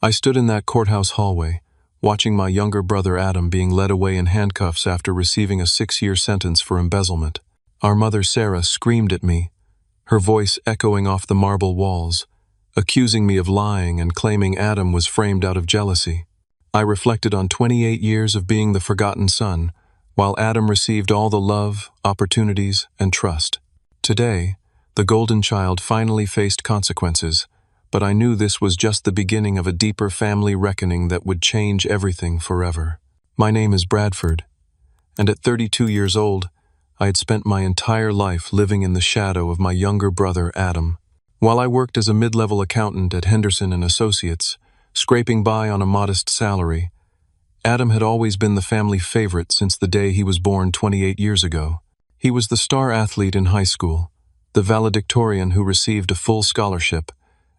I stood in that courthouse hallway, watching my younger brother Adam being led away in handcuffs after receiving a 6-year sentence for embezzlement. Our mother Sarah screamed at me, her voice echoing off the marble walls, accusing me of lying and claiming Adam was framed out of jealousy. I reflected on 28 years of being the forgotten son, while Adam received all the love, opportunities, and trust. Today, the golden child finally faced consequences, but I knew this was just the beginning of a deeper family reckoning that would change everything forever. My name is Bradford, and at 32 years old, I had spent my entire life living in the shadow of my younger brother Adam. While I worked as a mid-level accountant at Henderson & Associates, scraping by on a modest salary, Adam had always been the family favorite since the day he was born 28 years ago. He was the star athlete in high school, the valedictorian who received a full scholarship,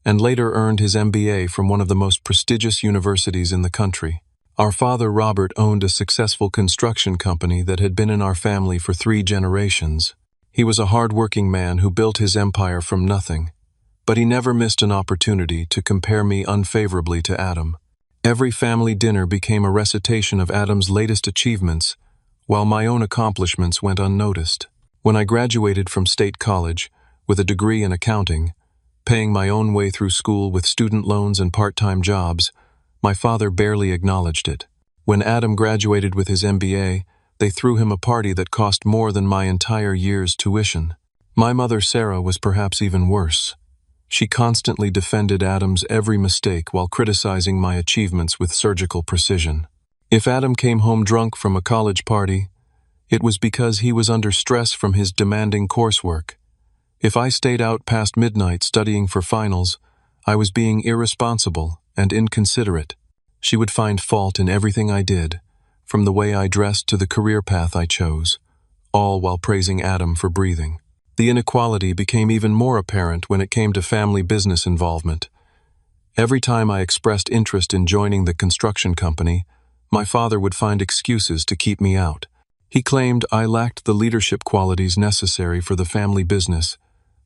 and later earned his MBA from one of the most prestigious universities in the country. Our father Robert owned a successful construction company that had been in our family for 3 generations. He was a hard-working man who built his empire from nothing, but he never missed an opportunity to compare me unfavorably to Adam. Every family dinner became a recitation of Adam's latest achievements, while my own accomplishments went unnoticed. When I graduated from State College with a degree in accounting, paying my own way through school with student loans and part-time jobs, my father barely acknowledged it. When Adam graduated with his MBA, they threw him a party that cost more than my entire year's tuition. My mother Sarah was perhaps even worse. She constantly defended Adam's every mistake while criticizing my achievements with surgical precision. If Adam came home drunk from a college party, it was because he was under stress from his demanding coursework. If I stayed out past midnight studying for finals, I was being irresponsible and inconsiderate. She would find fault in everything I did, from the way I dressed to the career path I chose, all while praising Adam for breathing. The inequality became even more apparent when it came to family business involvement. Every time I expressed interest in joining the construction company, my father would find excuses to keep me out. He claimed I lacked the leadership qualities necessary for the family business,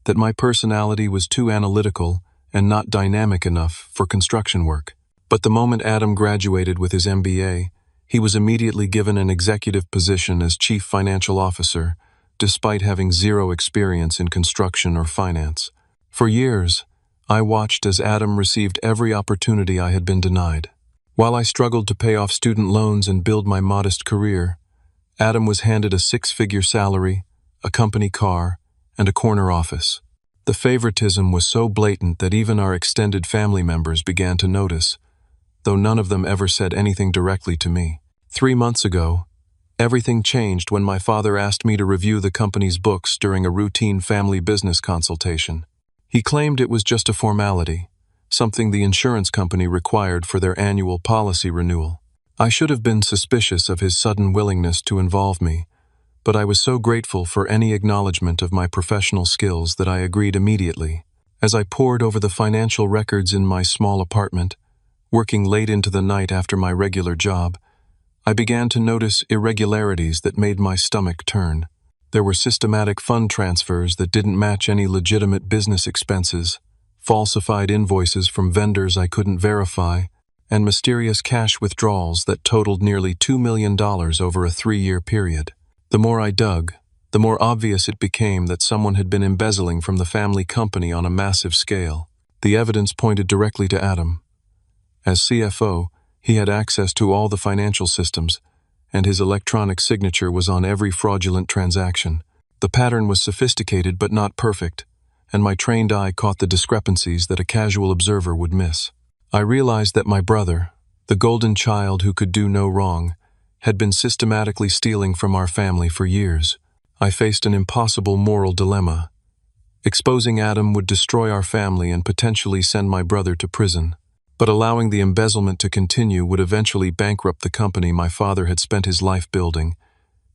that my personality was too analytical and not dynamic enough for construction work. But the moment Adam graduated with his MBA, he was immediately given an executive position as Chief Financial Officer, despite having 0 experience in construction or finance. For years, I watched as Adam received every opportunity I had been denied. While I struggled to pay off student loans and build my modest career, Adam was handed a 6-figure salary, a company car, and a corner office. The favoritism was so blatant that even our extended family members began to notice, though none of them ever said anything directly to me. 3 months ago, everything changed when my father asked me to review the company's books during a routine family business consultation. He claimed it was just a formality, something the insurance company required for their annual policy renewal. I should have been suspicious of his sudden willingness to involve me, but I was so grateful for any acknowledgement of my professional skills that I agreed immediately. As I pored over the financial records in my small apartment, working late into the night after my regular job, I began to notice irregularities that made my stomach turn. There were systematic fund transfers that didn't match any legitimate business expenses, falsified invoices from vendors I couldn't verify, and mysterious cash withdrawals that totaled nearly $2 million over a 3-year period. The more I dug, the more obvious it became that someone had been embezzling from the family company on a massive scale. The evidence pointed directly to Adam. As CFO, he had access to all the financial systems, and his electronic signature was on every fraudulent transaction. The pattern was sophisticated but not perfect, and my trained eye caught the discrepancies that a casual observer would miss. I realized that my brother, the golden child who could do no wrong, had been systematically stealing from our family for years. I faced an impossible moral dilemma. Exposing Adam would destroy our family and potentially send my brother to prison. But allowing the embezzlement to continue would eventually bankrupt the company my father had spent his life building,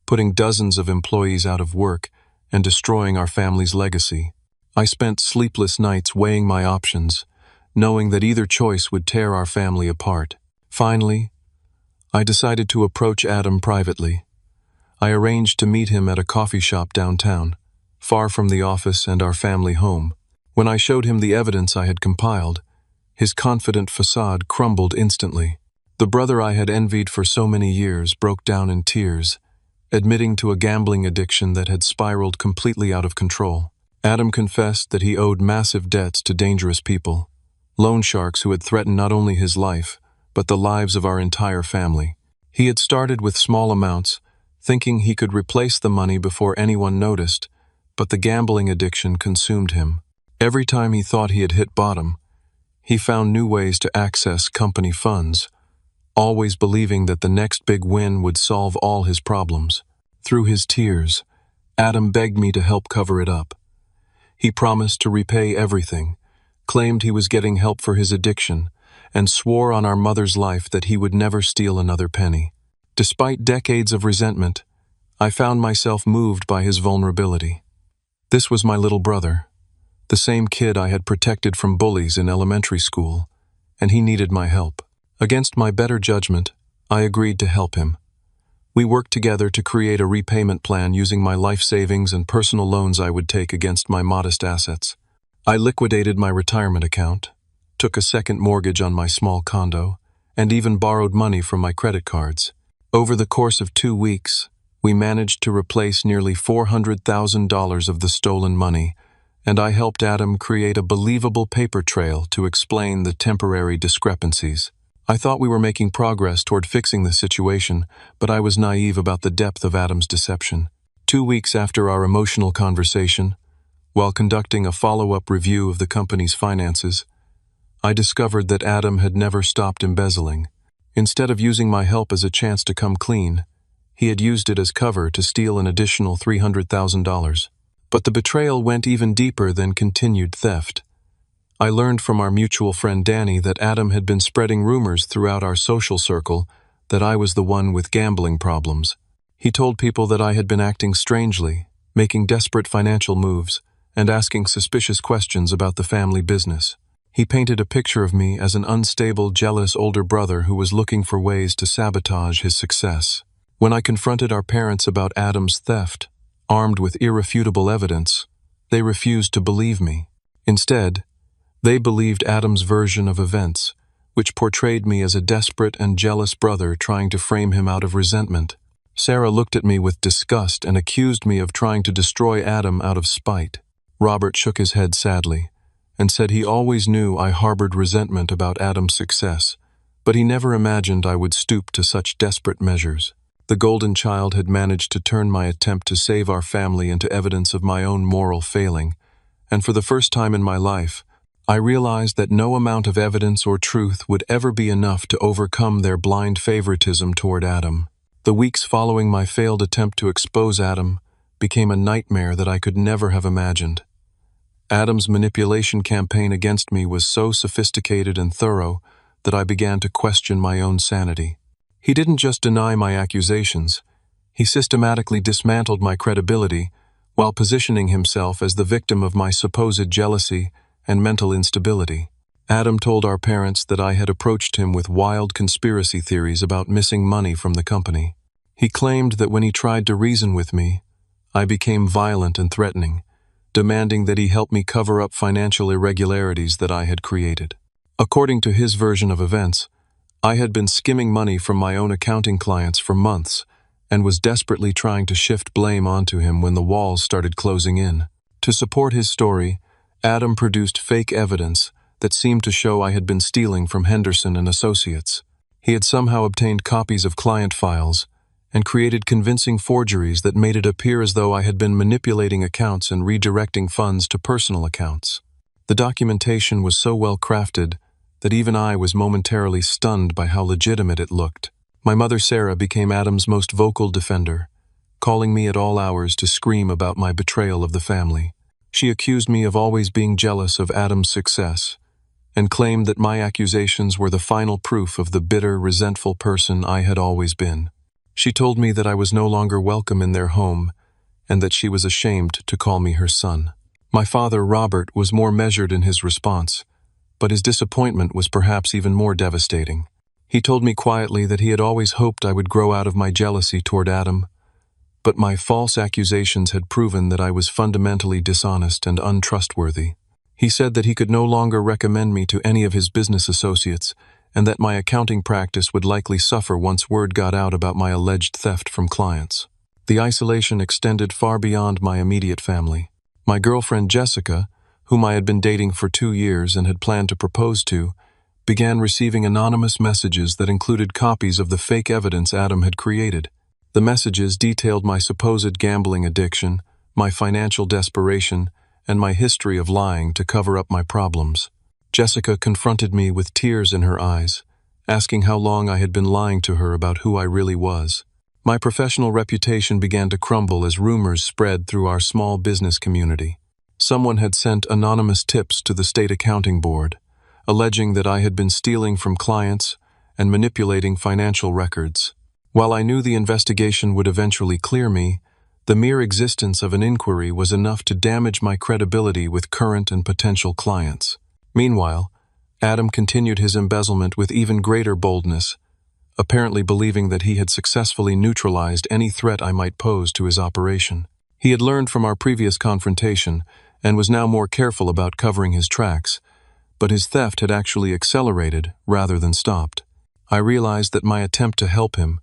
putting dozens of employees out of work and destroying our family's legacy. I spent sleepless nights weighing my options, knowing that either choice would tear our family apart. Finally, I decided to approach Adam privately. I arranged to meet him at a coffee shop downtown, far from the office and our family home. When I showed him the evidence I had compiled, His confident facade crumbled instantly. The brother I had envied for so many years broke down in tears, admitting to a gambling addiction that had spiraled completely out of control. Adam confessed that he owed massive debts to dangerous people, loan sharks who had threatened not only his life, but the lives of our entire family. He had started with small amounts, thinking he could replace the money before anyone noticed, but the gambling addiction consumed him. Every time he thought he had hit bottom, he found new ways to access company funds, always believing that the next big win would solve all his problems. Through his tears, Adam begged me to help cover it up. He promised to repay everything, claimed he was getting help for his addiction, and swore on our mother's life that he would never steal another penny. Despite decades of resentment, I found myself moved by his vulnerability. This was my little brother, the same kid I had protected from bullies in elementary school, and he needed my help. Against my better judgment, I agreed to help him. We worked together to create a repayment plan using my life savings and personal loans I would take against my modest assets. I liquidated my retirement account, took a second mortgage on my small condo, and even borrowed money from my credit cards. Over the course of 2 weeks, we managed to replace nearly $400,000 of the stolen money, and I helped Adam create a believable paper trail to explain the temporary discrepancies. I thought we were making progress toward fixing the situation, but I was naive about the depth of Adam's deception. 2 weeks after our emotional conversation, while conducting a follow-up review of the company's finances, I discovered that Adam had never stopped embezzling. Instead of using my help as a chance to come clean, he had used it as cover to steal an additional $300,000. But the betrayal went even deeper than continued theft. I learned from our mutual friend Danny that Adam had been spreading rumors throughout our social circle that I was the one with gambling problems. He told people that I had been acting strangely, making desperate financial moves, and asking suspicious questions about the family business. He painted a picture of me as an unstable, jealous older brother who was looking for ways to sabotage his success. When I confronted our parents about Adam's theft, armed with irrefutable evidence, they refused to believe me. Instead, they believed Adam's version of events, which portrayed me as a desperate and jealous brother trying to frame him out of resentment. Sarah looked at me with disgust and accused me of trying to destroy Adam out of spite. Robert shook his head sadly and said he always knew I harbored resentment about Adam's success, but he never imagined I would stoop to such desperate measures. The golden child had managed to turn my attempt to save our family into evidence of my own moral failing, and for the first time in my life, I realized that no amount of evidence or truth would ever be enough to overcome their blind favoritism toward Adam. The weeks following my failed attempt to expose Adam became a nightmare that I could never have imagined. Adam's manipulation campaign against me was so sophisticated and thorough that I began to question my own sanity. He didn't just deny my accusations, he systematically dismantled my credibility while positioning himself as the victim of my supposed jealousy and mental instability. Adam told our parents that I had approached him with wild conspiracy theories about missing money from the company. He claimed that when he tried to reason with me, I became violent and threatening, demanding that he help me cover up financial irregularities that I had created. According to his version of events, I had been skimming money from my own accounting clients for months and was desperately trying to shift blame onto him when the walls started closing in. To support his story, Adam produced fake evidence that seemed to show I had been stealing from Henderson and Associates. He had somehow obtained copies of client files and created convincing forgeries that made it appear as though I had been manipulating accounts and redirecting funds to personal accounts. The documentation was so well crafted that even I was momentarily stunned by how legitimate it looked. My mother Sarah became Adam's most vocal defender, calling me at all hours to scream about my betrayal of the family. She accused me of always being jealous of Adam's success and claimed that my accusations were the final proof of the bitter, resentful person I had always been. She told me that I was no longer welcome in their home and that she was ashamed to call me her son. My father, Robert, was more measured in his response, but his disappointment was perhaps even more devastating. He told me quietly that he had always hoped I would grow out of my jealousy toward Adam, but my false accusations had proven that I was fundamentally dishonest and untrustworthy. He said that he could no longer recommend me to any of his business associates, and that my accounting practice would likely suffer once word got out about my alleged theft from clients. The isolation extended far beyond my immediate family. My girlfriend Jessica, whom I had been dating for 2 years and had planned to propose to, began receiving anonymous messages that included copies of the fake evidence Adam had created. The messages detailed my supposed gambling addiction, my financial desperation, and my history of lying to cover up my problems. Jessica confronted me with tears in her eyes, asking how long I had been lying to her about who I really was. My professional reputation began to crumble as rumors spread through our small business community. Someone had sent anonymous tips to the state accounting board, alleging that I had been stealing from clients and manipulating financial records. While I knew the investigation would eventually clear me, the mere existence of an inquiry was enough to damage my credibility with current and potential clients. Meanwhile, Adam continued his embezzlement with even greater boldness, apparently believing that he had successfully neutralized any threat I might pose to his operation. He had learned from our previous confrontation and was now more careful about covering his tracks, but his theft had actually accelerated rather than stopped. I realized that my attempt to help him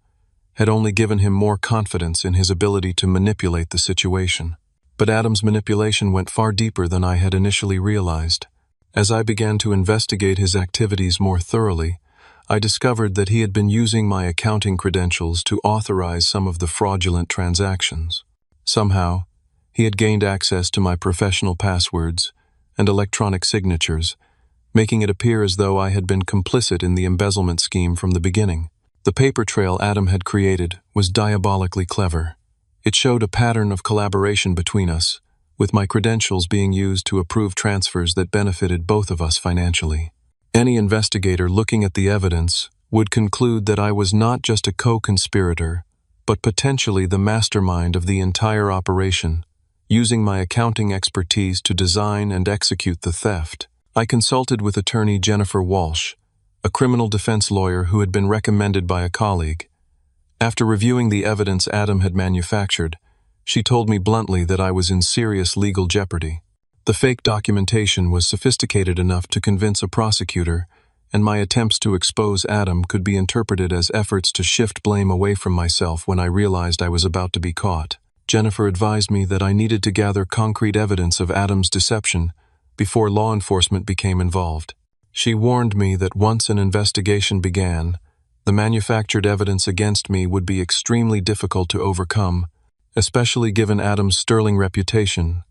had only given him more confidence in his ability to manipulate the situation. But Adam's manipulation went far deeper than I had initially realized. As I began to investigate his activities more thoroughly, I discovered that he had been using my accounting credentials to authorize some of the fraudulent transactions. Somehow, he had gained access to my professional passwords and electronic signatures, making it appear as though I had been complicit in the embezzlement scheme from the beginning. The paper trail Adam had created was diabolically clever. It showed a pattern of collaboration between us, with my credentials being used to approve transfers that benefited both of us financially. Any investigator looking at the evidence would conclude that I was not just a co-conspirator, but potentially the mastermind of the entire operation, using my accounting expertise to design and execute the theft. I consulted with attorney Jennifer Walsh, a criminal defense lawyer who had been recommended by a colleague. After reviewing the evidence Adam had manufactured, she told me bluntly that I was in serious legal jeopardy. The fake documentation was sophisticated enough to convince a prosecutor, and my attempts to expose Adam could be interpreted as efforts to shift blame away from myself when I realized I was about to be caught. Jennifer advised me that I needed to gather concrete evidence of Adam's deception before law enforcement became involved. She warned me that once an investigation began, the manufactured evidence against me would be extremely difficult to overcome, especially given Adam's sterling reputation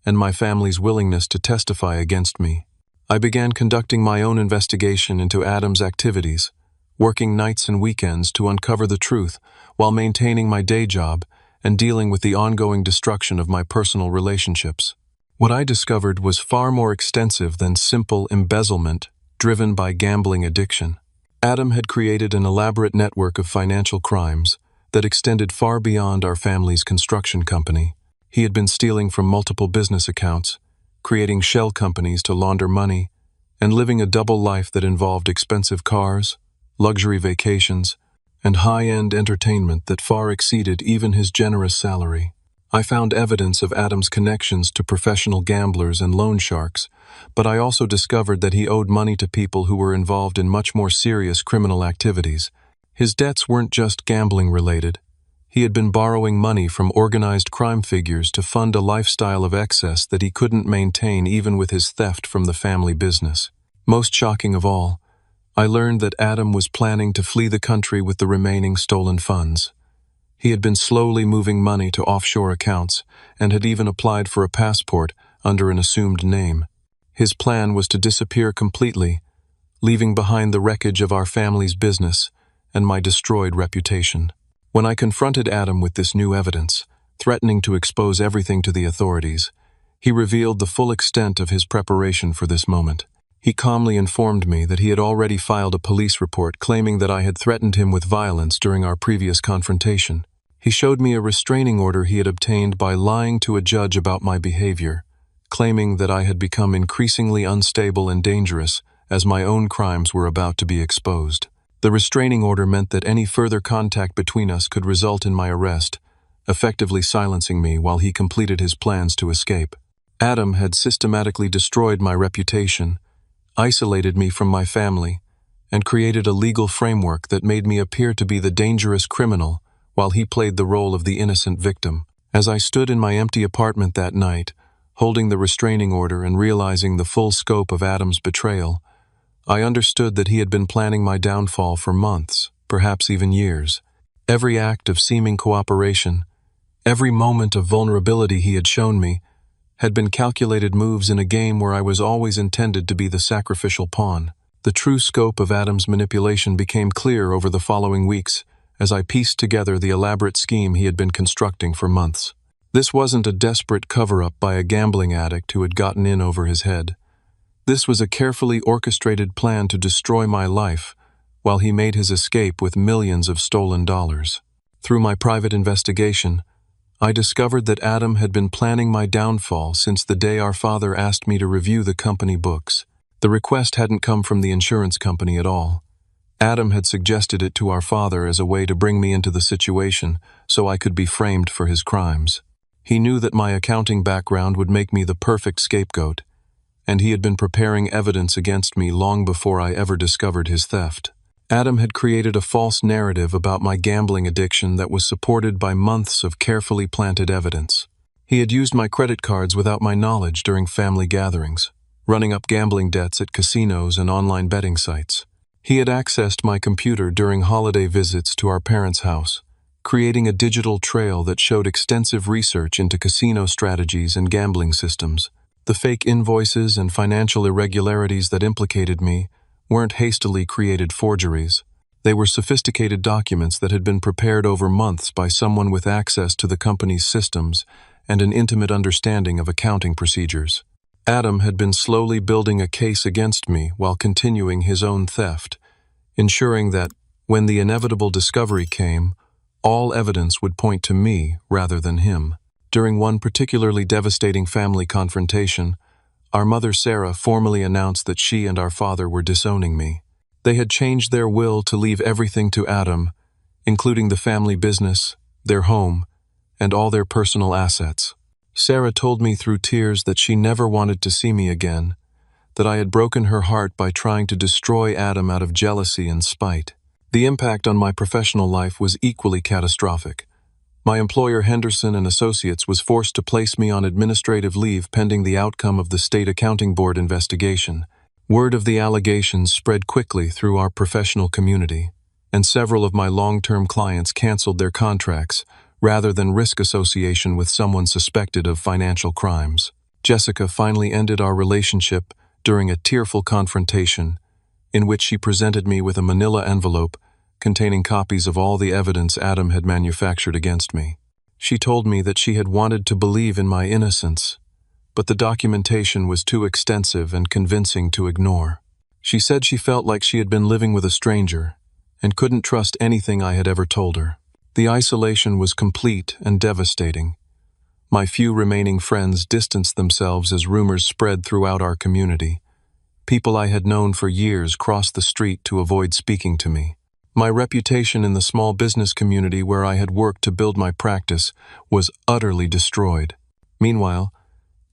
and my family's willingness to testify against me. I began conducting my own investigation into Adam's activities, working nights and weekends to uncover the truth while maintaining my day job and dealing with the ongoing destruction of my personal relationships. What I discovered was far more extensive than simple embezzlement driven by gambling addiction. Adam had created an elaborate network of financial crimes that extended far beyond our family's construction company. He had been stealing from multiple business accounts, creating shell companies to launder money, and living a double life that involved expensive cars, luxury vacations, and high-end entertainment that far exceeded even his generous salary. I found evidence of Adam's connections to professional gamblers and loan sharks, but I also discovered that he owed money to people who were involved in much more serious criminal activities. His debts weren't just gambling-related. He had been borrowing money from organized crime figures to fund a lifestyle of excess that he couldn't maintain even with his theft from the family business. Most shocking of all, I learned that Adam was planning to flee the country with the remaining stolen funds. He had been slowly moving money to offshore accounts and had even applied for a passport under an assumed name. His plan was to disappear completely, leaving behind the wreckage of our family's business and my destroyed reputation. When I confronted Adam with this new evidence, threatening to expose everything to the authorities, he revealed the full extent of his preparation for this moment. He calmly informed me that he had already filed a police report claiming that I had threatened him with violence during our previous confrontation. He showed me a restraining order he had obtained by lying to a judge about my behavior, claiming that I had become increasingly unstable and dangerous as my own crimes were about to be exposed. The restraining order meant that any further contact between us could result in my arrest, effectively silencing me while he completed his plans to escape. Adam had systematically destroyed my reputation, isolated me from my family, and created a legal framework that made me appear to be the dangerous criminal while he played the role of the innocent victim. As I stood in my empty apartment that night, holding the restraining order and realizing the full scope of Adam's betrayal, I understood that he had been planning my downfall for months, perhaps even years. Every act of seeming cooperation, every moment of vulnerability he had shown me, had been calculated moves in a game where I was always intended to be the sacrificial pawn. The true scope of Adam's manipulation became clear over the following weeks as I pieced together the elaborate scheme he had been constructing for months. This wasn't a desperate cover-up by a gambling addict who had gotten in over his head. This was a carefully orchestrated plan to destroy my life while he made his escape with millions of stolen dollars. Through my private investigation, I discovered that Adam had been planning my downfall since the day our father asked me to review the company books. The request hadn't come from the insurance company at all. Adam had suggested it to our father as a way to bring me into the situation so I could be framed for his crimes. He knew that my accounting background would make me the perfect scapegoat, and he had been preparing evidence against me long before I ever discovered his theft. Adam had created a false narrative about my gambling addiction that was supported by months of carefully planted evidence. He had used my credit cards without my knowledge during family gatherings, running up gambling debts at casinos and online betting sites. He had accessed my computer during holiday visits to our parents' house, creating a digital trail that showed extensive research into casino strategies and gambling systems. The fake invoices and financial irregularities that implicated me weren't hastily created forgeries. They were sophisticated documents that had been prepared over months by someone with access to the company's systems and an intimate understanding of accounting procedures. Adam had been slowly building a case against me while continuing his own theft, ensuring that, when the inevitable discovery came, all evidence would point to me rather than him. During one particularly devastating family confrontation, our mother Sarah formally announced that she and our father were disowning me. They had changed their will to leave everything to Adam, including the family business, their home, and all their personal assets. Sarah told me through tears that she never wanted to see me again, that I had broken her heart by trying to destroy Adam out of jealousy and spite. The impact on my professional life was equally catastrophic. My employer Henderson and Associates was forced to place me on administrative leave pending the outcome of the State Accounting Board investigation. Word of the allegations spread quickly through our professional community, and several of my long-term clients canceled their contracts rather than risk association with someone suspected of financial crimes. Jessica finally ended our relationship during a tearful confrontation in which she presented me with a manila envelope containing copies of all the evidence Adam had manufactured against me. She told me that she had wanted to believe in my innocence, but the documentation was too extensive and convincing to ignore. She said she felt like she had been living with a stranger and couldn't trust anything I had ever told her. The isolation was complete and devastating. My few remaining friends distanced themselves as rumors spread throughout our community. People I had known for years crossed the street to avoid speaking to me. My reputation in the small business community where I had worked to build my practice was utterly destroyed. Meanwhile,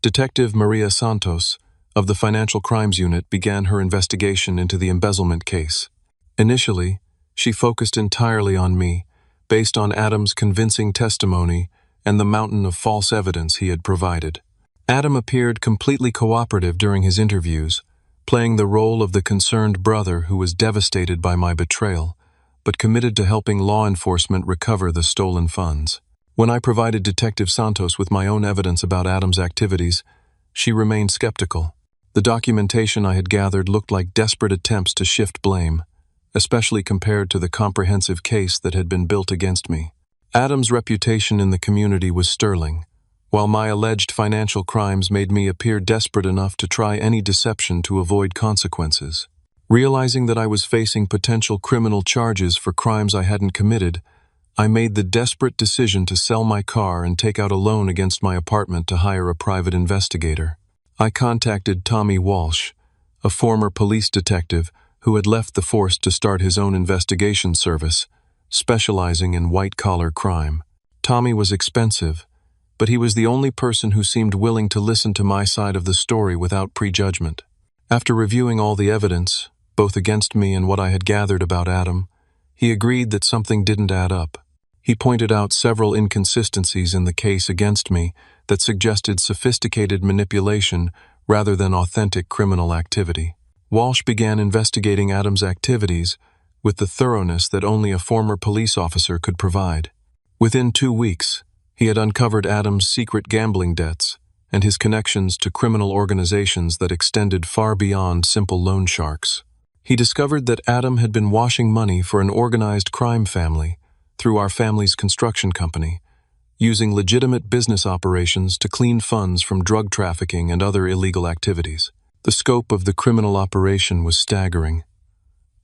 Detective Maria Santos of the Financial Crimes Unit began her investigation into the embezzlement case. Initially, she focused entirely on me, based on Adam's convincing testimony and the mountain of false evidence he had provided. Adam appeared completely cooperative during his interviews, playing the role of the concerned brother who was devastated by my betrayal, but committed to helping law enforcement recover the stolen funds. When I provided Detective Santos with my own evidence about Adam's activities, she remained skeptical. The documentation I had gathered looked like desperate attempts to shift blame, especially compared to the comprehensive case that had been built against me. Adam's reputation in the community was sterling, while my alleged financial crimes made me appear desperate enough to try any deception to avoid consequences. Realizing that I was facing potential criminal charges for crimes I hadn't committed, I made the desperate decision to sell my car and take out a loan against my apartment to hire a private investigator. I contacted Tommy Walsh, a former police detective who had left the force to start his own investigation service, specializing in white-collar crime. Tommy was expensive, but he was the only person who seemed willing to listen to my side of the story without prejudgment. After reviewing all the evidence, both against me and what I had gathered about Adam, he agreed that something didn't add up. He pointed out several inconsistencies in the case against me that suggested sophisticated manipulation rather than authentic criminal activity. Walsh began investigating Adam's activities with the thoroughness that only a former police officer could provide. Within 2 weeks, he had uncovered Adam's secret gambling debts and his connections to criminal organizations that extended far beyond simple loan sharks. He discovered that Adam had been washing money for an organized crime family through our family's construction company, using legitimate business operations to clean funds from drug trafficking and other illegal activities. The scope of the criminal operation was staggering.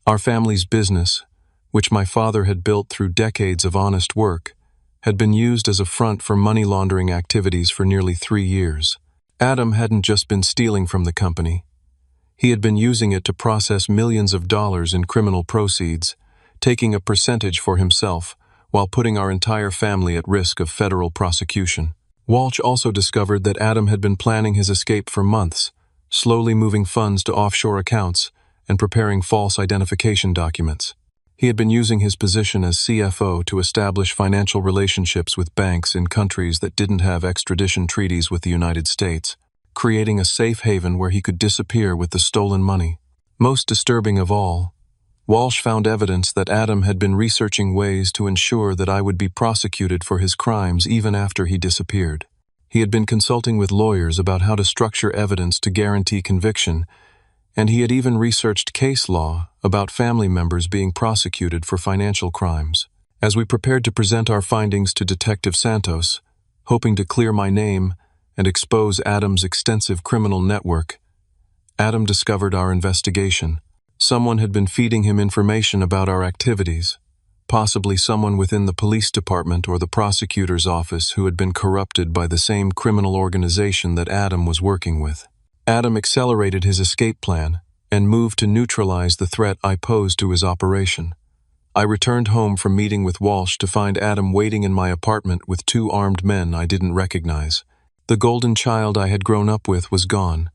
Our family's business, which my father had built through decades of honest work, had been used as a front for money laundering activities for nearly 3 years. Adam hadn't just been stealing from the company. He had been using it to process millions of dollars in criminal proceeds, taking a percentage for himself while putting our entire family at risk of federal prosecution. Walsh also discovered that Adam had been planning his escape for months, slowly moving funds to offshore accounts and preparing false identification documents. He had been using his position as CFO to establish financial relationships with banks in countries that didn't have extradition treaties with the United States, creating a safe haven where he could disappear with the stolen money. Most disturbing of all, Walsh found evidence that Adam had been researching ways to ensure that I would be prosecuted for his crimes even after he disappeared. He had been consulting with lawyers about how to structure evidence to guarantee conviction, and he had even researched case law about family members being prosecuted for financial crimes. As we prepared to present our findings to Detective Santos, hoping to clear my name and expose Adam's extensive criminal network, Adam discovered our investigation. Someone had been feeding him information about our activities, possibly someone within the police department or the prosecutor's office who had been corrupted by the same criminal organization that Adam was working with. Adam accelerated his escape plan and moved to neutralize the threat I posed to his operation. I returned home from meeting with Walsh to find Adam waiting in my apartment with 2 armed men I didn't recognize. The golden child I had grown up with was gone,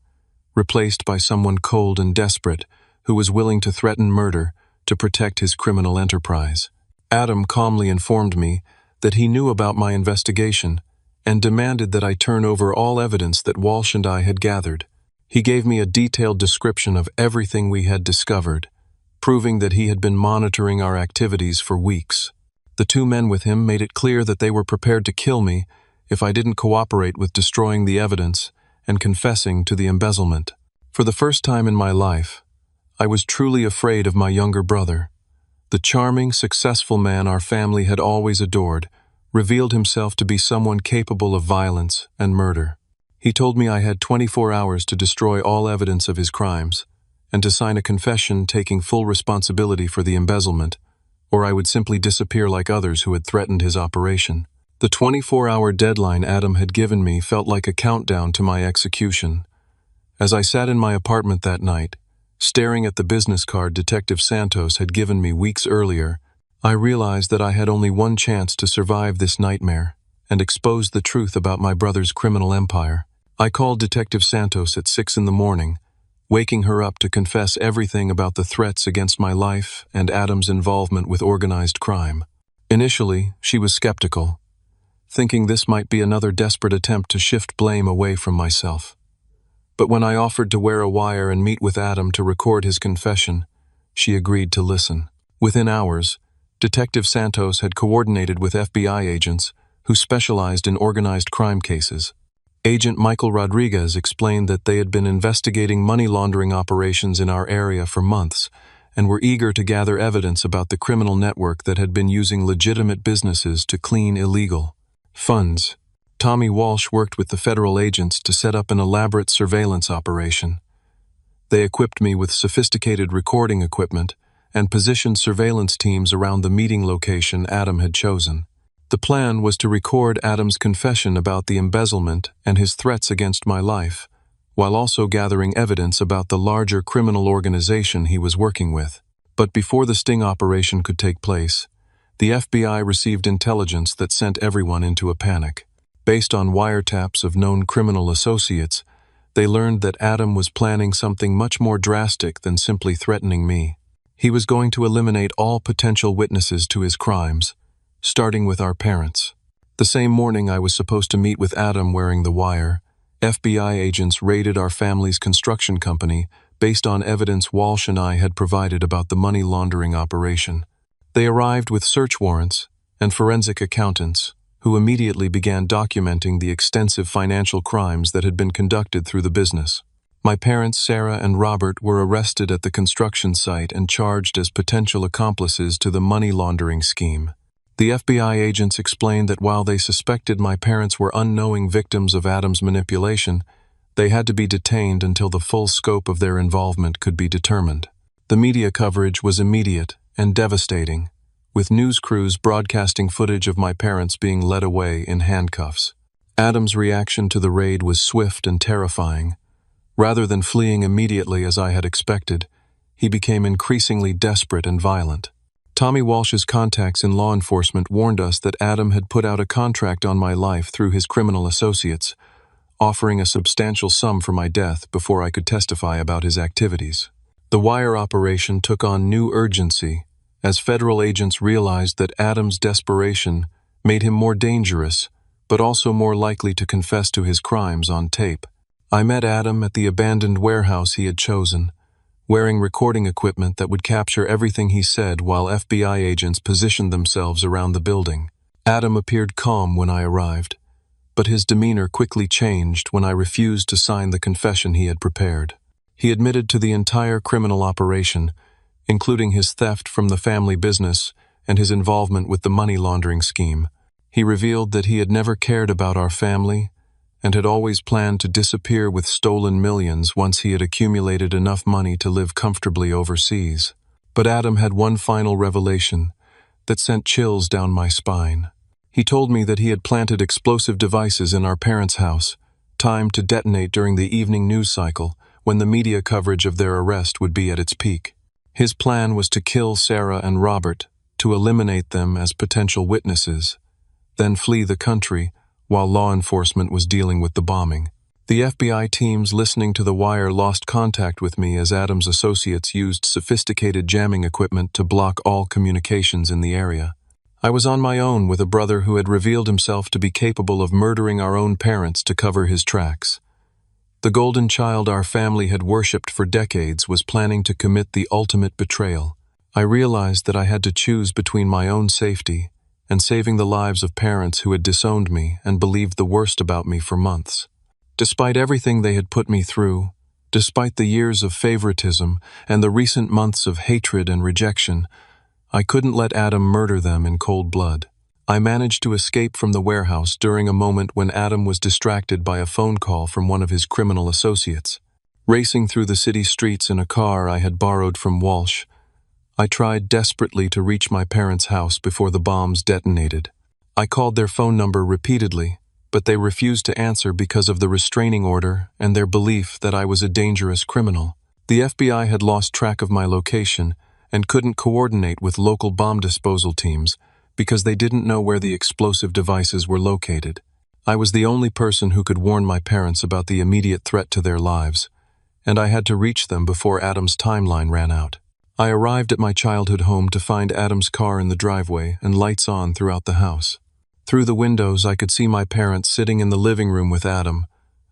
replaced by someone cold and desperate who was willing to threaten murder to protect his criminal enterprise. Adam calmly informed me that he knew about my investigation and demanded that I turn over all evidence that Walsh and I had gathered. He gave me a detailed description of everything we had discovered, proving that he had been monitoring our activities for weeks. The 2 men with him made it clear that they were prepared to kill me if I didn't cooperate with destroying the evidence and confessing to the embezzlement. For the first time in my life, I was truly afraid of my younger brother. The charming, successful man our family had always adored revealed himself to be someone capable of violence and murder. He told me I had 24 hours to destroy all evidence of his crimes and to sign a confession taking full responsibility for the embezzlement, or I would simply disappear like others who had threatened his operation. The 24-hour deadline Adam had given me felt like a countdown to my execution. As I sat in my apartment that night, staring at the business card Detective Santos had given me weeks earlier, I realized that I had only one chance to survive this nightmare and expose the truth about my brother's criminal empire. I called Detective Santos at 6 in the morning, waking her up to confess everything about the threats against my life and Adam's involvement with organized crime. Initially, she was skeptical, thinking this might be another desperate attempt to shift blame away from myself. But when I offered to wear a wire and meet with Adam to record his confession, she agreed to listen. Within hours, Detective Santos had coordinated with FBI agents who specialized in organized crime cases. Agent Michael Rodriguez explained that they had been investigating money laundering operations in our area for months and were eager to gather evidence about the criminal network that had been using legitimate businesses to clean illegal funds. Tommy Walsh worked with the federal agents to set up an elaborate surveillance operation. They equipped me with sophisticated recording equipment and positioned surveillance teams around the meeting location Adam had chosen. The plan was to record Adam's confession about the embezzlement and his threats against my life, while also gathering evidence about the larger criminal organization he was working with. But before the sting operation could take place, the FBI received intelligence that sent everyone into a panic. Based on wiretaps of known criminal associates, they learned that Adam was planning something much more drastic than simply threatening me. He was going to eliminate all potential witnesses to his crimes, starting with our parents. The same morning I was supposed to meet with Adam wearing the wire, FBI agents raided our family's construction company based on evidence Walsh and I had provided about the money laundering operation. They arrived with search warrants and forensic accountants, who immediately began documenting the extensive financial crimes that had been conducted through the business. My parents, Sarah and Robert, were arrested at the construction site and charged as potential accomplices to the money laundering scheme. The FBI agents explained that while they suspected my parents were unknowing victims of Adam's manipulation, they had to be detained until the full scope of their involvement could be determined. The media coverage was immediate and devastating, with news crews broadcasting footage of my parents being led away in handcuffs. Adam's reaction to the raid was swift and terrifying. Rather than fleeing immediately as I had expected, he became increasingly desperate and violent. Tommy Walsh's contacts in law enforcement warned us that Adam had put out a contract on my life through his criminal associates, offering a substantial sum for my death before I could testify about his activities. The wire operation took on new urgency as federal agents realized that Adam's desperation made him more dangerous, but also more likely to confess to his crimes on tape. I met Adam at the abandoned warehouse he had chosen, wearing recording equipment that would capture everything he said while FBI agents positioned themselves around the building. Adam appeared calm when I arrived, but his demeanor quickly changed when I refused to sign the confession he had prepared. He admitted to the entire criminal operation, including his theft from the family business and his involvement with the money laundering scheme. He revealed that he had never cared about our family and had always planned to disappear with stolen millions once he had accumulated enough money to live comfortably overseas. But Adam had one final revelation that sent chills down my spine. He told me that he had planted explosive devices in our parents' house, timed to detonate during the evening news cycle when the media coverage of their arrest would be at its peak. His plan was to kill Sarah and Robert, to eliminate them as potential witnesses, then flee the country while law enforcement was dealing with the bombing. The FBI teams listening to the wire lost contact with me as Adam's associates used sophisticated jamming equipment to block all communications in the area. I was on my own with a brother who had revealed himself to be capable of murdering our own parents to cover his tracks. The golden child our family had worshipped for decades was planning to commit the ultimate betrayal. I realized that I had to choose between my own safety and saving the lives of parents who had disowned me and believed the worst about me for months. Despite everything they had put me through, despite the years of favoritism and the recent months of hatred and rejection, I couldn't let Adam murder them in cold blood. I managed to escape from the warehouse during a moment when Adam was distracted by a phone call from one of his criminal associates. Racing through the city streets in a car I had borrowed from Walsh, I tried desperately to reach my parents' house before the bombs detonated. I called their phone number repeatedly, but they refused to answer because of the restraining order and their belief that I was a dangerous criminal. The FBI had lost track of my location and couldn't coordinate with local bomb disposal teams because they didn't know where the explosive devices were located. I was the only person who could warn my parents about the immediate threat to their lives, and I had to reach them before Adam's timeline ran out. I arrived at my childhood home to find Adam's car in the driveway and lights on throughout the house. Through the windows, I could see my parents sitting in the living room with Adam,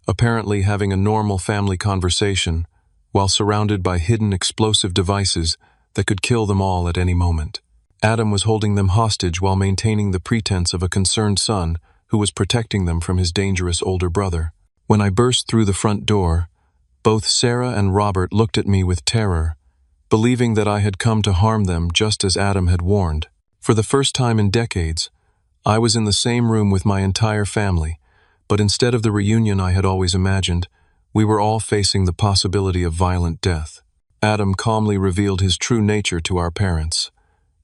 apparently having a normal family conversation, while surrounded by hidden explosive devices that could kill them all at any moment. Adam was holding them hostage while maintaining the pretense of a concerned son who was protecting them from his dangerous older brother. When I burst through the front door, both Sarah and Robert looked at me with terror, believing that I had come to harm them just as Adam had warned. For the first time in decades, I was in the same room with my entire family, but instead of the reunion I had always imagined, we were all facing the possibility of violent death. Adam calmly revealed his true nature to our parents,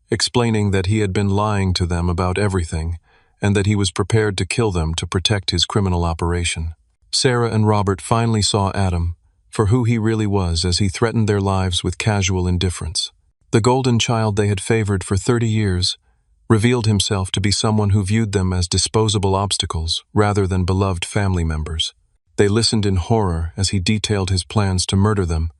explaining that he had been lying to them about everything and that he was prepared to kill them to protect his criminal operation. Sarah and Robert finally saw Adam for who he really was as he threatened their lives with casual indifference. The golden child they had favored for 30 years revealed himself to be someone who viewed them as disposable obstacles rather than beloved family members. They listened in horror as he detailed his plans to murder them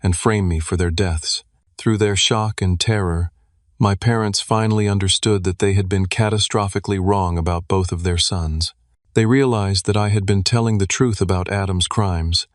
and frame me for their deaths. Through their shock and terror, my parents finally understood that they had been catastrophically wrong about both of their sons. They realized that I had been telling the truth about Adam's crimes,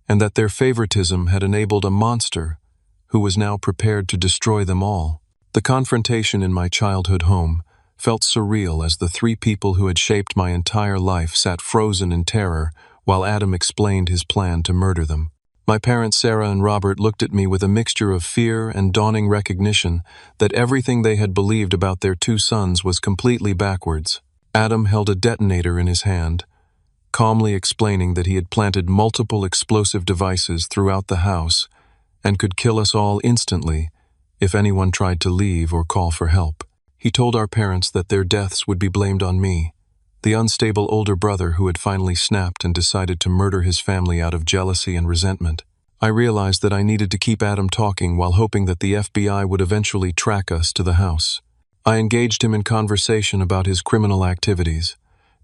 and that their favoritism had enabled a monster who was now prepared to destroy them all. The confrontation in my childhood home felt surreal as the three people who had shaped my entire life sat frozen in terror while Adam explained his plan to murder them. My parents Sarah and Robert looked at me with a mixture of fear and dawning recognition that everything they had believed about their two sons was completely backwards. Adam held a detonator in his hand, calmly explaining that he had planted multiple explosive devices throughout the house and could kill us all instantly if anyone tried to leave or call for help. He told our parents that their deaths would be blamed on me, the unstable older brother who had finally snapped and decided to murder his family out of jealousy and resentment. I realized that I needed to keep Adam talking while hoping that the FBI would eventually track us to the house. I engaged him in conversation about his criminal activities,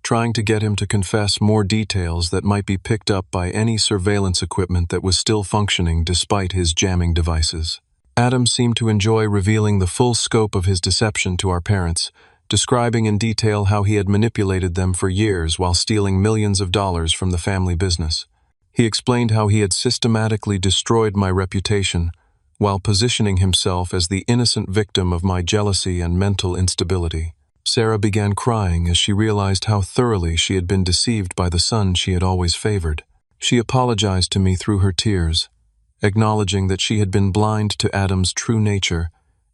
trying to get him to confess more details that might be picked up by any surveillance equipment that was still functioning despite his jamming devices. Adam seemed to enjoy revealing the full scope of his deception to our parents, describing in detail how he had manipulated them for years while stealing millions of dollars from the family business. He explained how he had systematically destroyed my reputation while positioning himself as the innocent victim of my jealousy and mental instability. Sarah began crying as she realized how thoroughly she had been deceived by the son she had always favored. She apologized to me through her tears, acknowledging that she had been blind to Adam's true nature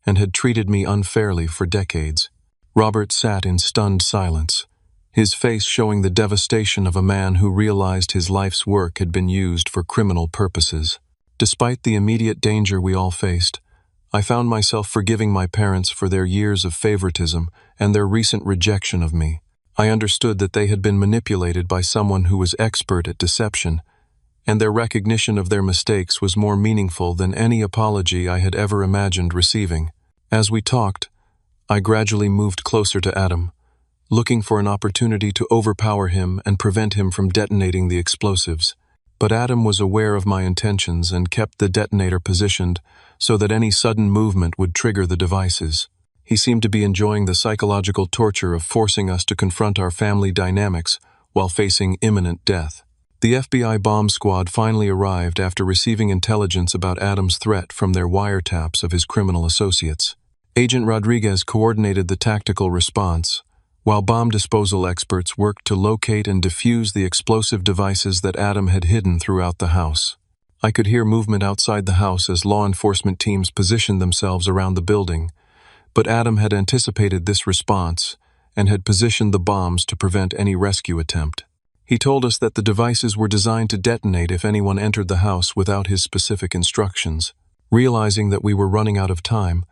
and had treated me unfairly for decades. Robert sat in stunned silence, his face showing the devastation of a man who realized his life's work had been used for criminal purposes. Despite the immediate danger we all faced, I found myself forgiving my parents for their years of favoritism and their recent rejection of me. I understood that they had been manipulated by someone who was expert at deception, and their recognition of their mistakes was more meaningful than any apology I had ever imagined receiving. As we talked, I gradually moved closer to Adam, looking for an opportunity to overpower him and prevent him from detonating the explosives. But Adam was aware of my intentions and kept the detonator positioned so that any sudden movement would trigger the devices. He seemed to be enjoying the psychological torture of forcing us to confront our family dynamics while facing imminent death. The FBI bomb squad finally arrived after receiving intelligence about Adam's threat from their wiretaps of his criminal associates. Agent Rodriguez coordinated the tactical response, while bomb disposal experts worked to locate and defuse the explosive devices that Adam had hidden throughout the house. I could hear movement outside the house as law enforcement teams positioned themselves around the building, but Adam had anticipated this response and had positioned the bombs to prevent any rescue attempt. He told us that the devices were designed to detonate if anyone entered the house without his specific instructions. Realizing that we were running out of time,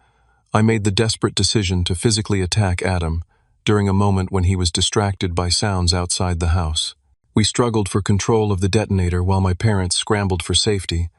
I made the desperate decision to physically attack Adam during a moment when he was distracted by sounds outside the house. We struggled for control of the detonator while my parents scrambled for safety,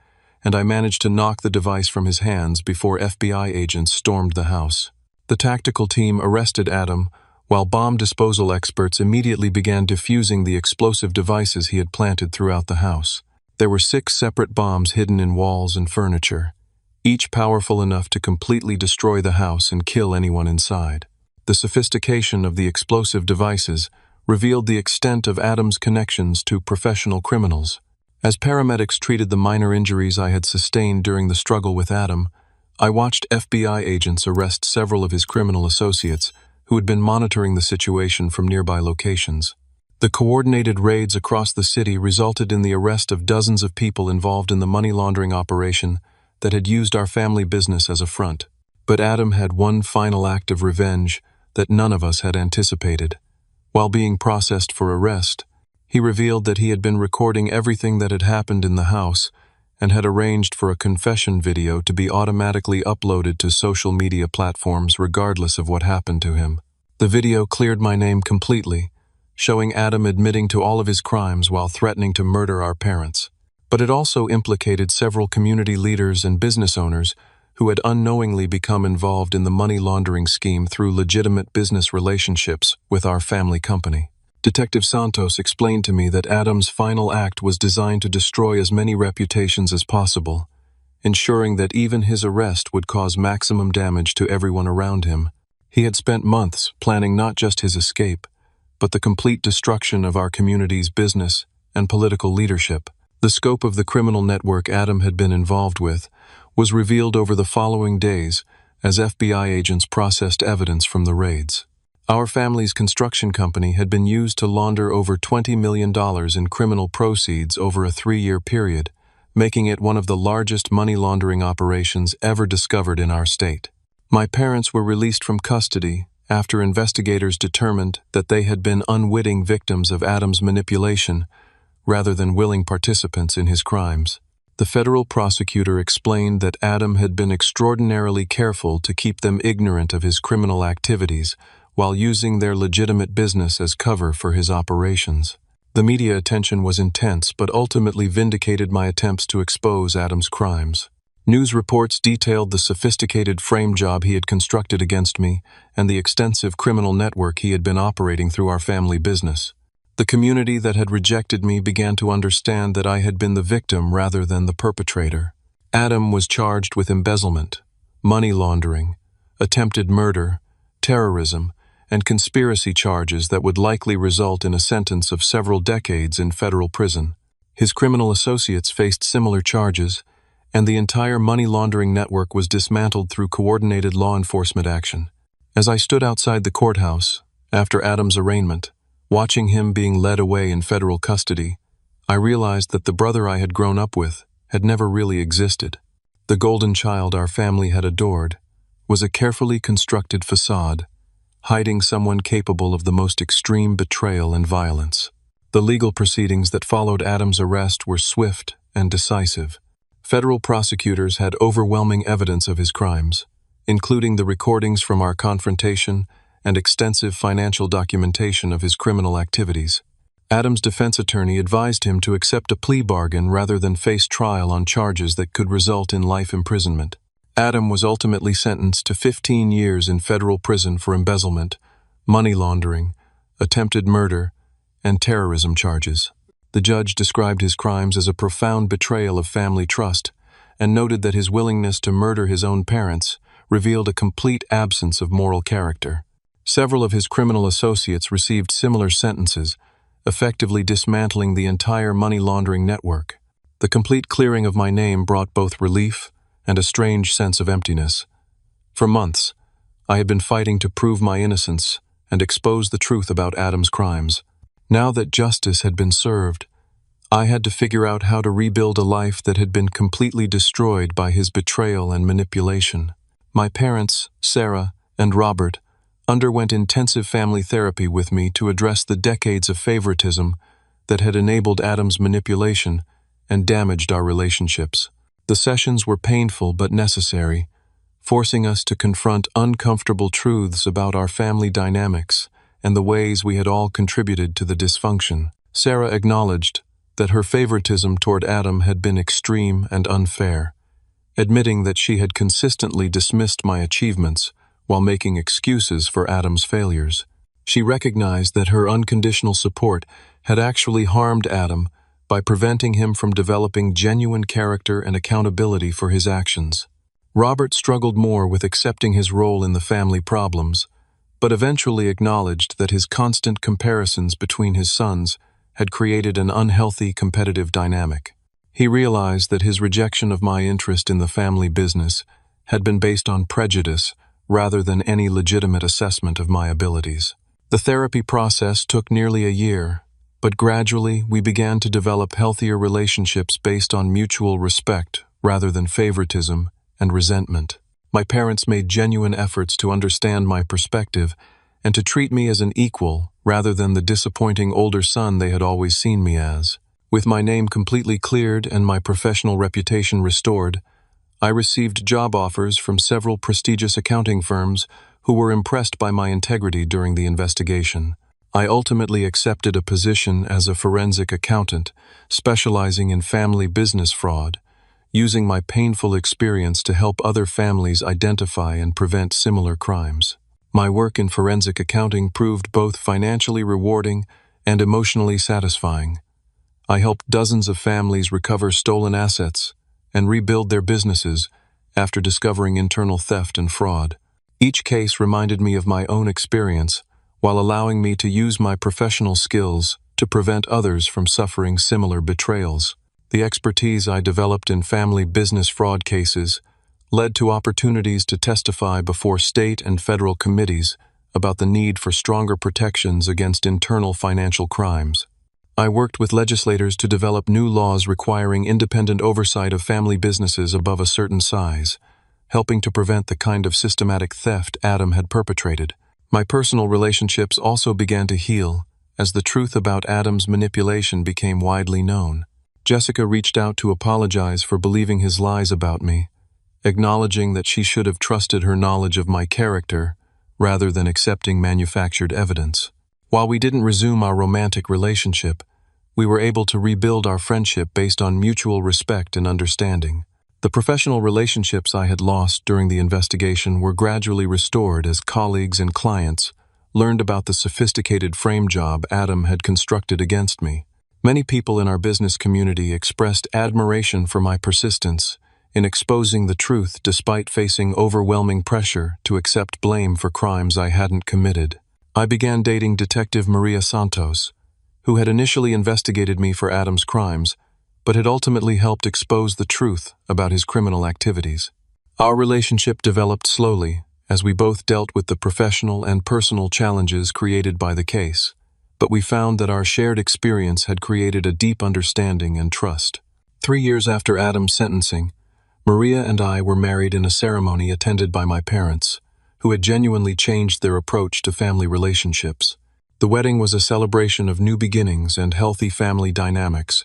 and I managed to knock the device from his hands before FBI agents stormed the house. The tactical team arrested Adam, while bomb disposal experts immediately began defusing the explosive devices he had planted throughout the house. There were 6 separate bombs hidden in walls and furniture, each powerful enough to completely destroy the house and kill anyone inside. The sophistication of the explosive devices revealed the extent of Adam's connections to professional criminals. As paramedics treated the minor injuries I had sustained during the struggle with Adam, I watched FBI agents arrest several of his criminal associates who had been monitoring the situation from nearby locations. The coordinated raids across the city resulted in the arrest of dozens of people involved in the money laundering operation that had used our family business as a front. But Adam had one final act of revenge that none of us had anticipated. While being processed for arrest, he revealed that he had been recording everything that had happened in the house and had arranged for a confession video to be automatically uploaded to social media platforms regardless of what happened to him. The video cleared my name completely, showing Adam admitting to all of his crimes while threatening to murder our parents. But it also implicated several community leaders and business owners who had unknowingly become involved in the money laundering scheme through legitimate business relationships with our family company. Detective Santos explained to me that Adam's final act was designed to destroy as many reputations as possible, ensuring that even his arrest would cause maximum damage to everyone around him. He had spent months planning not just his escape, but the complete destruction of our community's business and political leadership. The scope of the criminal network Adam had been involved with was revealed over the following days as FBI agents processed evidence from the raids. Our family's construction company had been used to launder over $20 million in criminal proceeds over a 3-year period, making it one of the largest money laundering operations ever discovered in our state. My parents were released from custody after investigators determined that they had been unwitting victims of Adam's manipulation rather than willing participants in his crimes. The federal prosecutor explained that Adam had been extraordinarily careful to keep them ignorant of his criminal activities while using their legitimate business as cover for his operations. The media attention was intense but ultimately vindicated my attempts to expose Adam's crimes. News reports detailed the sophisticated frame job he had constructed against me and the extensive criminal network he had been operating through our family business. The community that had rejected me began to understand that I had been the victim rather than the perpetrator. Adam was charged with embezzlement, money laundering, attempted murder, terrorism, and conspiracy charges that would likely result in a sentence of several decades in federal prison. His criminal associates faced similar charges, and the entire money laundering network was dismantled through coordinated law enforcement action. As I stood outside the courthouse, after Adam's arraignment, watching him being led away in federal custody, I realized that the brother I had grown up with had never really existed. The golden child our family had adored was a carefully constructed facade, hiding someone capable of the most extreme betrayal and violence. The legal proceedings that followed Adam's arrest were swift and decisive. Federal prosecutors had overwhelming evidence of his crimes, including the recordings from our confrontation and extensive financial documentation of his criminal activities. Adam's defense attorney advised him to accept a plea bargain rather than face trial on charges that could result in life imprisonment. Adam was ultimately sentenced to 15 years in federal prison for embezzlement, money laundering, attempted murder, and terrorism charges. The judge described his crimes as a profound betrayal of family trust and noted that his willingness to murder his own parents revealed a complete absence of moral character. Several of his criminal associates received similar sentences, effectively dismantling the entire money laundering network. The complete clearing of my name brought both relief and a strange sense of emptiness. For months, I had been fighting to prove my innocence and expose the truth about Adam's crimes. Now that justice had been served, I had to figure out how to rebuild a life that had been completely destroyed by his betrayal and manipulation. My parents, Sarah and Robert, underwent intensive family therapy with me to address the decades of favoritism that had enabled Adam's manipulation and damaged our relationships. The sessions were painful but necessary, forcing us to confront uncomfortable truths about our family dynamics and the ways we had all contributed to the dysfunction. Sarah acknowledged that her favoritism toward Adam had been extreme and unfair, admitting that she had consistently dismissed my achievements while making excuses for Adam's failures. She recognized that her unconditional support had actually harmed Adam by preventing him from developing genuine character and accountability for his actions. Robert struggled more with accepting his role in the family problems, but eventually acknowledged that his constant comparisons between his sons had created an unhealthy competitive dynamic. He realized that his rejection of my interest in the family business had been based on prejudice rather than any legitimate assessment of my abilities. The therapy process took nearly a year, but gradually we began to develop healthier relationships based on mutual respect rather than favoritism and resentment. My parents made genuine efforts to understand my perspective and to treat me as an equal rather than the disappointing older son they had always seen me as. With my name completely cleared and my professional reputation restored, I received job offers from several prestigious accounting firms who were impressed by my integrity during the investigation. I ultimately accepted a position as a forensic accountant, specializing in family business fraud, using my painful experience to help other families identify and prevent similar crimes. My work in forensic accounting proved both financially rewarding and emotionally satisfying. I helped dozens of families recover stolen assets and rebuild their businesses after discovering internal theft and fraud. Each case reminded me of my own experience, while allowing me to use my professional skills to prevent others from suffering similar betrayals. The expertise I developed in family business fraud cases led to opportunities to testify before state and federal committees about the need for stronger protections against internal financial crimes. I worked with legislators to develop new laws requiring independent oversight of family businesses above a certain size, helping to prevent the kind of systematic theft Adam had perpetrated. My personal relationships also began to heal as the truth about Adam's manipulation became widely known. Jessica reached out to apologize for believing his lies about me, acknowledging that she should have trusted her knowledge of my character rather than accepting manufactured evidence. While we didn't resume our romantic relationship, we were able to rebuild our friendship based on mutual respect and understanding. The professional relationships I had lost during the investigation were gradually restored as colleagues and clients learned about the sophisticated frame job Adam had constructed against me. Many people in our business community expressed admiration for my persistence in exposing the truth despite facing overwhelming pressure to accept blame for crimes I hadn't committed. I began dating Detective Maria Santos, who had initially investigated me for Adam's crimes, but had ultimately helped expose the truth about his criminal activities. Our relationship developed slowly as we both dealt with the professional and personal challenges created by the case, but we found that our shared experience had created a deep understanding and trust. 3 years after Adam's sentencing, Maria and I were married in a ceremony attended by my parents, who had genuinely changed their approach to family relationships. The wedding was a celebration of new beginnings and healthy family dynamics,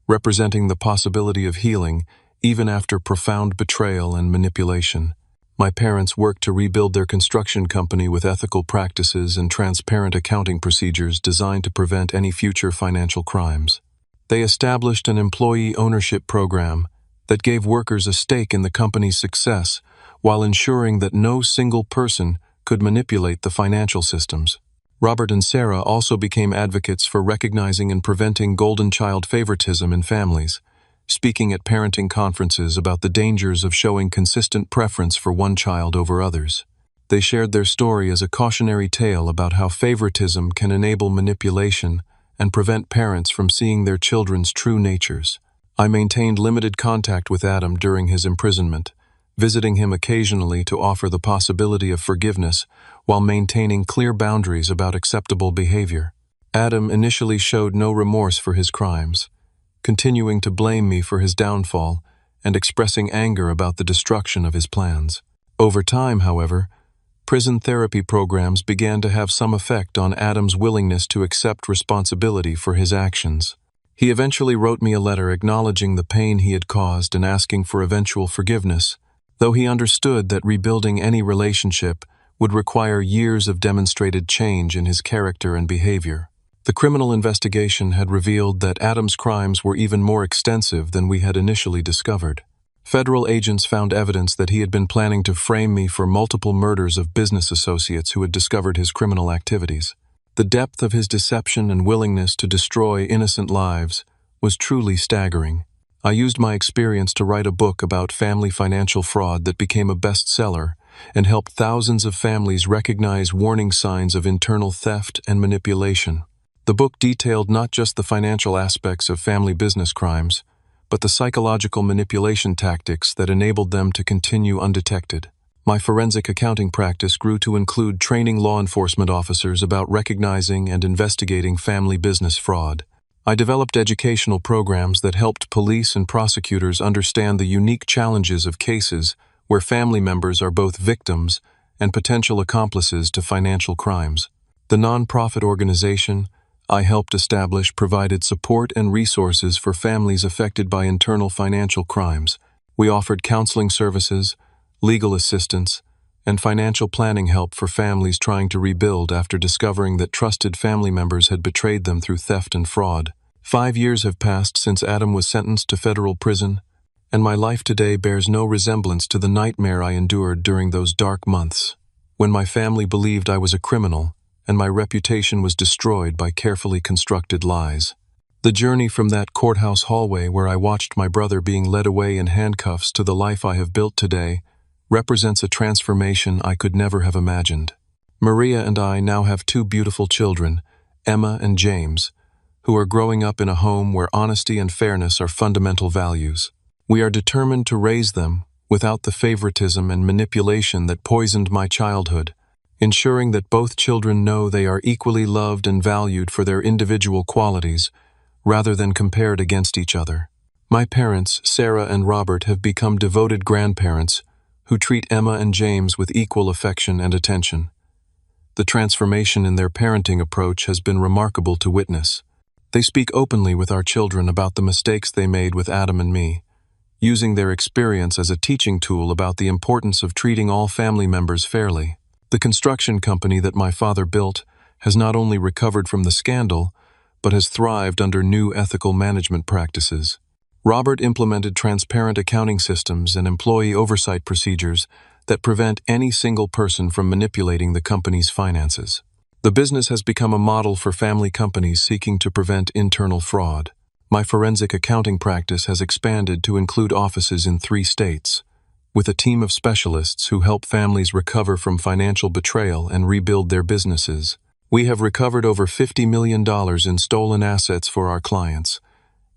representing the possibility of healing even after profound betrayal and manipulation. My parents worked to rebuild their construction company with ethical practices and transparent accounting procedures designed to prevent any future financial crimes. They established an employee ownership program that gave workers a stake in the company's success while ensuring that no single person could manipulate the financial systems. Robert and Sarah also became advocates for recognizing and preventing golden child favoritism in families, speaking at parenting conferences about the dangers of showing consistent preference for one child over others. They shared their story as a cautionary tale about how favoritism can enable manipulation and prevent parents from seeing their children's true natures. I maintained limited contact with Adam during his imprisonment, visiting him occasionally to offer the possibility of forgiveness while maintaining clear boundaries about acceptable behavior. Adam initially showed no remorse for his crimes, continuing to blame me for his downfall and expressing anger about the destruction of his plans. Over time, however, prison therapy programs began to have some effect on Adam's willingness to accept responsibility for his actions. He eventually wrote me a letter acknowledging the pain he had caused and asking for eventual forgiveness, though he understood that rebuilding any relationship would require years of demonstrated change in his character and behavior. The criminal investigation had revealed that Adam's crimes were even more extensive than we had initially discovered. Federal agents found evidence that he had been planning to frame me for multiple murders of business associates who had discovered his criminal activities. The depth of his deception and willingness to destroy innocent lives was truly staggering. I used my experience to write a book about family financial fraud that became a bestseller and helped thousands of families recognize warning signs of internal theft and manipulation. The book detailed not just the financial aspects of family business crimes, but the psychological manipulation tactics that enabled them to continue undetected. My forensic accounting practice grew to include training law enforcement officers about recognizing and investigating family business fraud. I developed educational programs that helped police and prosecutors understand the unique challenges of cases where family members are both victims and potential accomplices to financial crimes. The nonprofit organization I helped establish provided support and resources for families affected by internal financial crimes. We offered counseling services, legal assistance, and financial planning help for families trying to rebuild after discovering that trusted family members had betrayed them through theft and fraud. 5 years have passed since Adam was sentenced to federal prison, and my life today bears no resemblance to the nightmare I endured during those dark months, when my family believed I was a criminal and my reputation was destroyed by carefully constructed lies. The journey from that courthouse hallway where I watched my brother being led away in handcuffs to the life I have built today represents a transformation I could never have imagined. Maria and I now have two beautiful children, Emma and James, who are growing up in a home where honesty and fairness are fundamental values. We are determined to raise them without the favoritism and manipulation that poisoned my childhood, ensuring that both children know they are equally loved and valued for their individual qualities, rather than compared against each other. My parents, Sarah and Robert, have become devoted grandparents who treat Emma and James with equal affection and attention. The transformation in their parenting approach has been remarkable to witness. They speak openly with our children about the mistakes they made with Adam and me, using their experience as a teaching tool about the importance of treating all family members fairly. The construction company that my father built has not only recovered from the scandal, but has thrived under new ethical management practices. Robert implemented transparent accounting systems and employee oversight procedures that prevent any single person from manipulating the company's finances. The business has become a model for family companies seeking to prevent internal fraud. My forensic accounting practice has expanded to include offices in 3 states, with a team of specialists who help families recover from financial betrayal and rebuild their businesses. We have recovered over $50 million in stolen assets for our clients,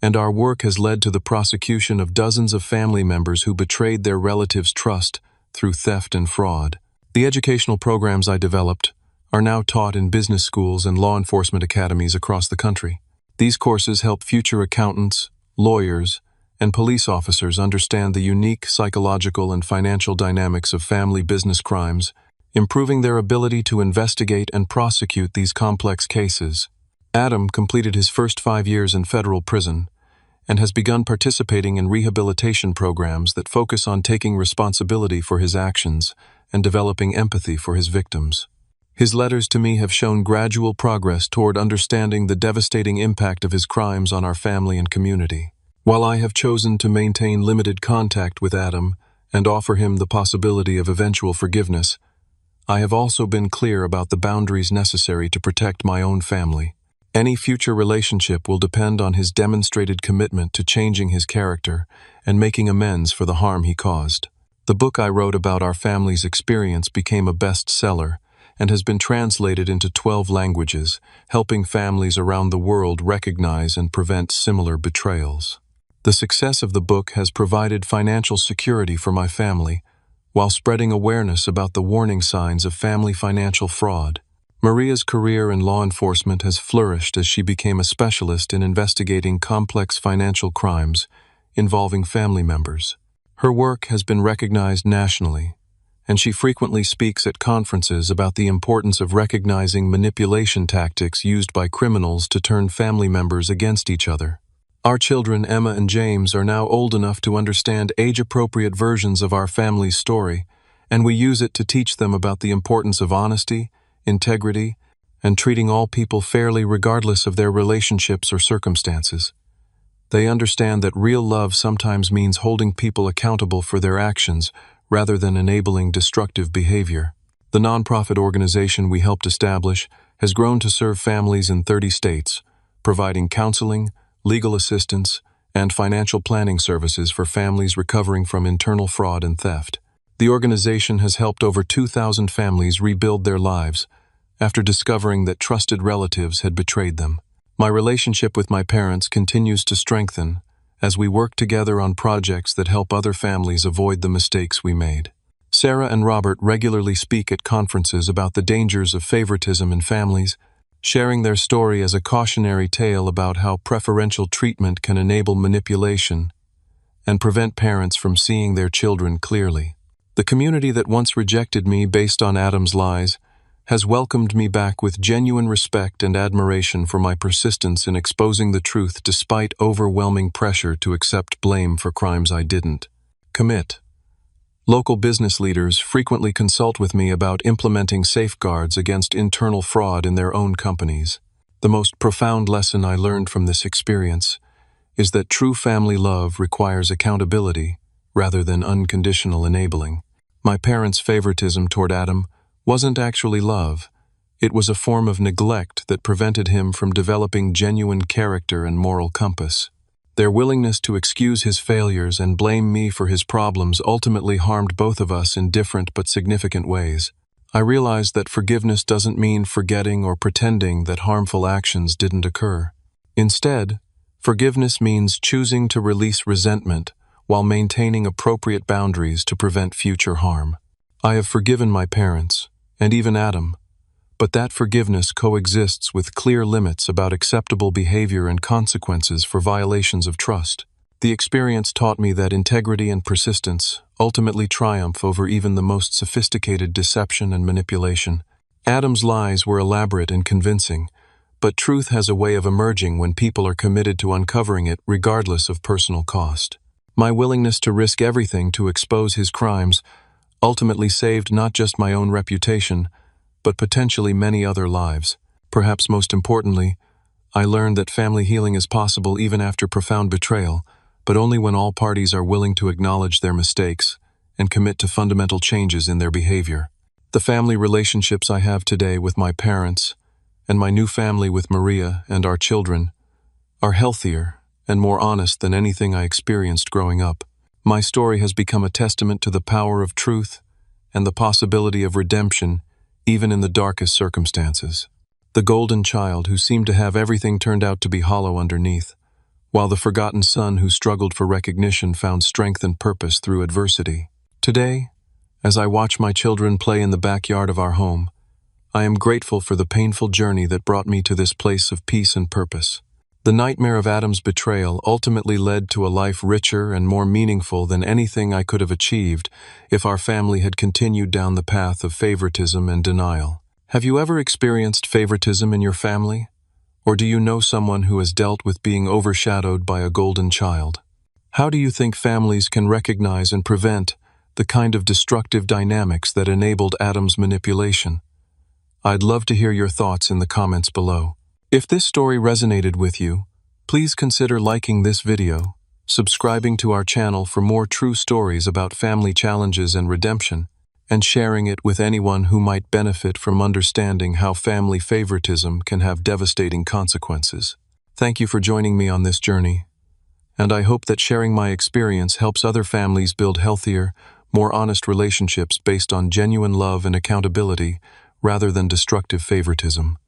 and our work has led to the prosecution of dozens of family members who betrayed their relatives' trust through theft and fraud. The educational programs I developed are now taught in business schools and law enforcement academies across the country. These courses help future accountants, lawyers, and police officers understand the unique psychological and financial dynamics of family business crimes, improving their ability to investigate and prosecute these complex cases. Adam completed his first 5 years in federal prison and has begun participating in rehabilitation programs that focus on taking responsibility for his actions and developing empathy for his victims. His letters to me have shown gradual progress toward understanding the devastating impact of his crimes on our family and community. While I have chosen to maintain limited contact with Adam and offer him the possibility of eventual forgiveness, I have also been clear about the boundaries necessary to protect my own family. Any future relationship will depend on his demonstrated commitment to changing his character and making amends for the harm he caused. The book I wrote about our family's experience became a bestseller and has been translated into 12 languages, helping families around the world recognize and prevent similar betrayals. The success of the book has provided financial security for my family, while spreading awareness about the warning signs of family financial fraud. Maria's career in law enforcement has flourished as she became a specialist in investigating complex financial crimes involving family members. Her work has been recognized nationally, and she frequently speaks at conferences about the importance of recognizing manipulation tactics used by criminals to turn family members against each other. Our children, Emma and James, are now old enough to understand age-appropriate versions of our family's story, and we use it to teach them about the importance of honesty, integrity, and treating all people fairly regardless of their relationships or circumstances. They understand that real love sometimes means holding people accountable for their actions rather than enabling destructive behavior. The nonprofit organization we helped establish has grown to serve families in 30 states, providing counseling, legal assistance, and financial planning services for families recovering from internal fraud and theft. The organization has helped over 2,000 families rebuild their lives after discovering that trusted relatives had betrayed them. My relationship with my parents continues to strengthen as we work together on projects that help other families avoid the mistakes we made. Sarah and Robert regularly speak at conferences about the dangers of favoritism in families, sharing their story as a cautionary tale about how preferential treatment can enable manipulation and prevent parents from seeing their children clearly. The community that once rejected me based on Adam's lies has welcomed me back with genuine respect and admiration for my persistence in exposing the truth despite overwhelming pressure to accept blame for crimes I didn't commit. Local business leaders frequently consult with me about implementing safeguards against internal fraud in their own companies. The most profound lesson I learned from this experience is that true family love requires accountability rather than unconditional enabling. My parents' favoritism toward Adam wasn't actually love. It was a form of neglect that prevented him from developing genuine character and moral compass. Their willingness to excuse his failures and blame me for his problems ultimately harmed both of us in different but significant ways. I realized that forgiveness doesn't mean forgetting or pretending that harmful actions didn't occur. Instead, forgiveness means choosing to release resentment while maintaining appropriate boundaries to prevent future harm. I have forgiven my parents, and even Adam, but that forgiveness coexists with clear limits about acceptable behavior and consequences for violations of trust. The experience taught me that integrity and persistence ultimately triumph over even the most sophisticated deception and manipulation. Adam's lies were elaborate and convincing, but truth has a way of emerging when people are committed to uncovering it regardless of personal cost. My willingness to risk everything to expose his crimes ultimately saved not just my own reputation, but potentially many other lives. Perhaps most importantly, I learned that family healing is possible even after profound betrayal, but only when all parties are willing to acknowledge their mistakes and commit to fundamental changes in their behavior. The family relationships I have today with my parents and my new family with Maria and our children are healthier and more honest than anything I experienced growing up. My story has become a testament to the power of truth and the possibility of redemption even in the darkest circumstances. The golden child who seemed to have everything turned out to be hollow underneath, while the forgotten son who struggled for recognition found strength and purpose through adversity. Today, as I watch my children play in the backyard of our home, I am grateful for the painful journey that brought me to this place of peace and purpose. The nightmare of Adam's betrayal ultimately led to a life richer and more meaningful than anything I could have achieved if our family had continued down the path of favoritism and denial. Have you ever experienced favoritism in your family? Or do you know someone who has dealt with being overshadowed by a golden child? How do you think families can recognize and prevent the kind of destructive dynamics that enabled Adam's manipulation? I'd love to hear your thoughts in the comments below. If this story resonated with you, please consider liking this video, subscribing to our channel for more true stories about family challenges and redemption, and sharing it with anyone who might benefit from understanding how family favoritism can have devastating consequences. Thank you for joining me on this journey, and I hope that sharing my experience helps other families build healthier, more honest relationships based on genuine love and accountability rather than destructive favoritism.